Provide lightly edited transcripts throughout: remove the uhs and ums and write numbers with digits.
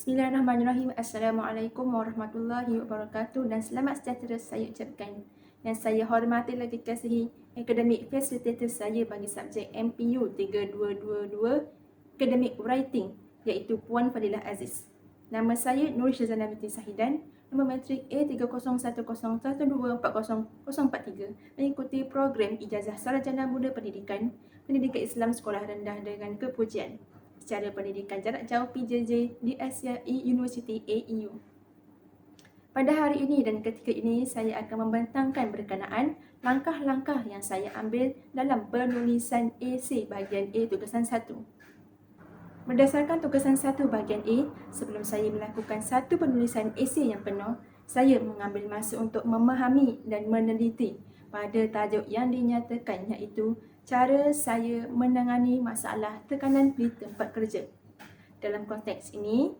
Bismillahirrahmanirrahim. Assalamualaikum warahmatullahi wabarakatuh dan selamat sejahtera saya ucapkan. Yang saya hormati lagi kasihi Academic Facilitator saya bagi subjek MPU 3222 Academic Writing iaitu Puan Fadilah Aziz. Nama saya Nur Syazana binti Sahidan, nombor matrik A301011240043, mengikuti program Ijazah Sarjana Muda Pendidikan Islam Sekolah Rendah dengan Kepujian secara pendidikan jarak jauh PJJ di Asiai University AEU. Pada hari ini dan ketika ini, saya akan membentangkan berkenaan langkah-langkah yang saya ambil dalam penulisan esei bahagian A tugasan 1. Berdasarkan tugasan 1 bahagian A, sebelum saya melakukan satu penulisan esei yang penuh, saya mengambil masa untuk memahami dan meneliti pada tajuk yang dinyatakan, iaitu cara saya menangani masalah tekanan di tempat kerja. Dalam konteks ini,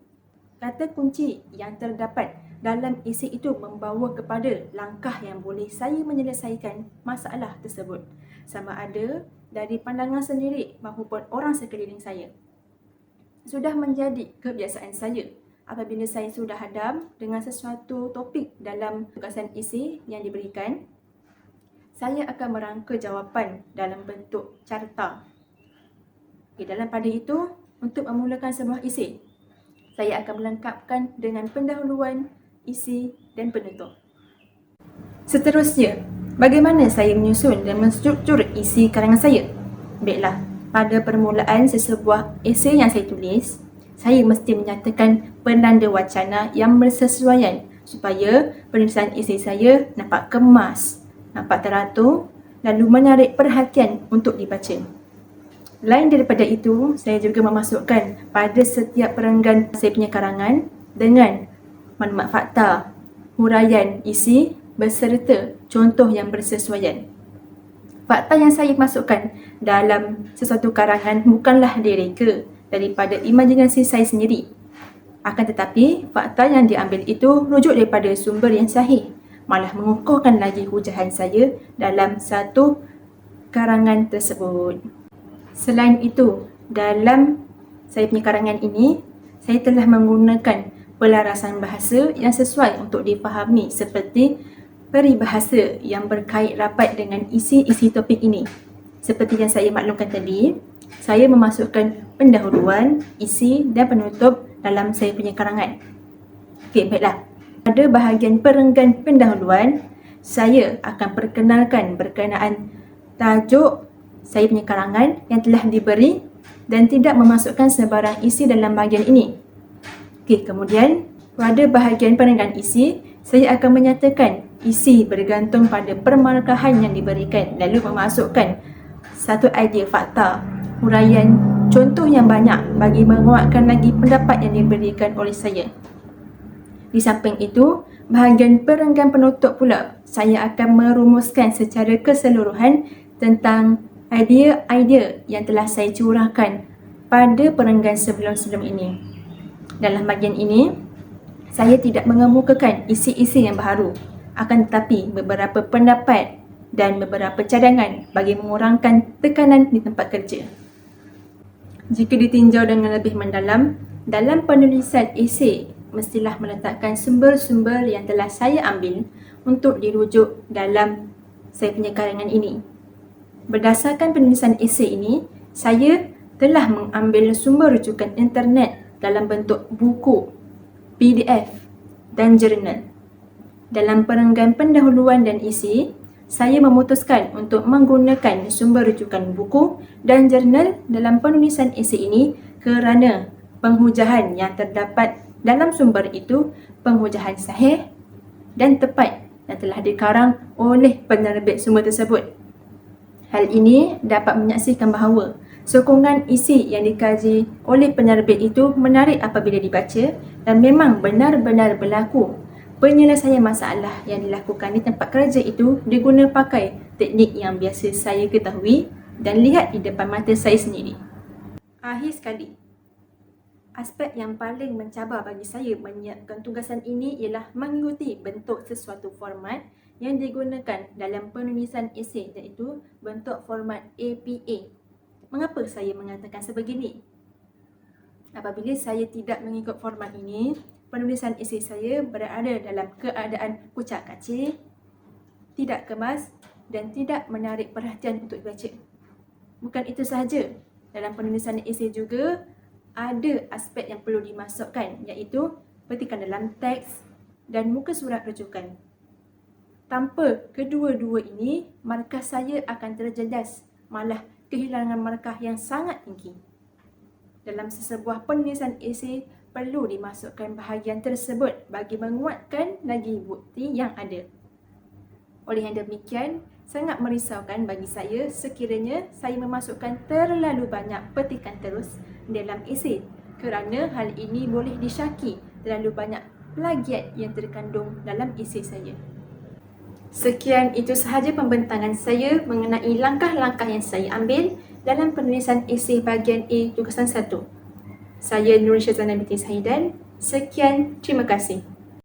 kata kunci yang terdapat dalam esei itu membawa kepada langkah yang boleh saya menyelesaikan masalah tersebut, sama ada dari pandangan sendiri maupun orang sekeliling saya. Sudah menjadi kebiasaan saya apabila saya sudah hadam dengan sesuatu topik dalam tugasan esei yang diberikan, saya akan merangka jawapan dalam bentuk carta. Dalam pada itu, untuk memulakan sebuah esei, saya akan melengkapkan dengan pendahuluan, isi dan penutup. Seterusnya, bagaimana saya menyusun dan menstruktur isi karangan saya? Baiklah, pada permulaan sesebuah esei yang saya tulis, saya mesti menyatakan penanda wacana yang bersesuaian supaya penulisan esei saya nampak kemas, nampak teratur, lalu menarik perhatian untuk dibaca. Lain daripada itu, saya juga memasukkan pada setiap perenggan saya punya karangan dengan maklumat fakta, huraian isi beserta contoh yang bersesuaian. Fakta yang saya masukkan dalam sesuatu karangan bukanlah direka daripada imajinasi saya sendiri. Akan tetapi, fakta yang diambil itu rujuk daripada sumber yang sahih, malah mengukuhkan lagi hujahan saya dalam satu karangan tersebut. Selain itu, dalam saya punya karangan ini, saya telah menggunakan pelarasan bahasa yang sesuai untuk difahami seperti peribahasa yang berkait rapat dengan isi-isi topik ini. Seperti yang saya maklumkan tadi, saya memasukkan pendahuluan, isi dan penutup dalam saya punya karangan. Okey, baiklah. Pada bahagian perenggan pendahuluan, saya akan perkenalkan berkenaan tajuk saya punya karangan yang telah diberi dan tidak memasukkan sebarang isi dalam bahagian ini. Okey, kemudian pada bahagian perenggan isi, saya akan menyatakan isi bergantung pada permarkahan yang diberikan, lalu memasukkan satu idea fakta, huraian, contoh yang banyak bagi menguatkan lagi pendapat yang diberikan oleh saya. Di samping itu, bahagian perenggan penutup pula, saya akan merumuskan secara keseluruhan tentang idea-idea yang telah saya curahkan pada perenggan sebelum-sebelum ini. Dalam bahagian ini, saya tidak mengemukakan isi-isi yang baharu, akan tetapi beberapa pendapat dan beberapa cadangan bagi mengurangkan tekanan di tempat kerja. Jika ditinjau dengan lebih mendalam, dalam penulisan esei mestilah meletakkan sumber-sumber yang telah saya ambil untuk dirujuk dalam saya punya karangan ini. Berdasarkan penulisan esei ini, saya telah mengambil sumber rujukan internet dalam bentuk buku, PDF dan jurnal. Dalam perenggan pendahuluan dan isi, saya memutuskan untuk menggunakan sumber rujukan buku dan jurnal dalam penulisan esei ini kerana penghujahan yang terdapat dalam sumber itu penghujahan sahih dan tepat yang telah dikarang oleh penerbit sumber tersebut. Hal ini dapat menyaksikan bahawa sokongan isi yang dikaji oleh penerbit itu menarik apabila dibaca dan memang benar-benar berlaku. Penyelesaian masalah yang dilakukan di tempat kerja itu diguna pakai teknik yang biasa saya ketahui dan lihat di depan mata saya sendiri. Akhir sekali, aspek yang paling mencabar bagi saya menyiapkan tugasan ini ialah mengikuti bentuk sesuatu format yang digunakan dalam penulisan esei, iaitu bentuk format APA. Mengapa saya mengatakan sebegini? Apabila saya tidak mengikut format ini, penulisan esei saya berada dalam keadaan kucak-kacir, tidak kemas dan tidak menarik perhatian untuk dibaca. Bukan itu sahaja, dalam penulisan esei juga ada aspek yang perlu dimasukkan, iaitu petikan dalam teks dan muka surat rujukan. Tanpa kedua-dua ini, markah saya akan terjejas, malah kehilangan markah yang sangat tinggi. Dalam sesebuah penulisan esei, perlu dimasukkan bahagian tersebut bagi menguatkan lagi bukti yang ada. Oleh yang demikian, sangat merisaukan bagi saya sekiranya saya memasukkan terlalu banyak petikan terus dalam esei, kerana hal ini boleh disyaki terlalu banyak plagiat yang terkandung dalam esei saya. Sekian itu sahaja pembentangan saya mengenai langkah-langkah yang saya ambil dalam penulisan esei bahagian A tugasan 1. Saya Nur Syazana binti Sahidan. Sekian, terima kasih.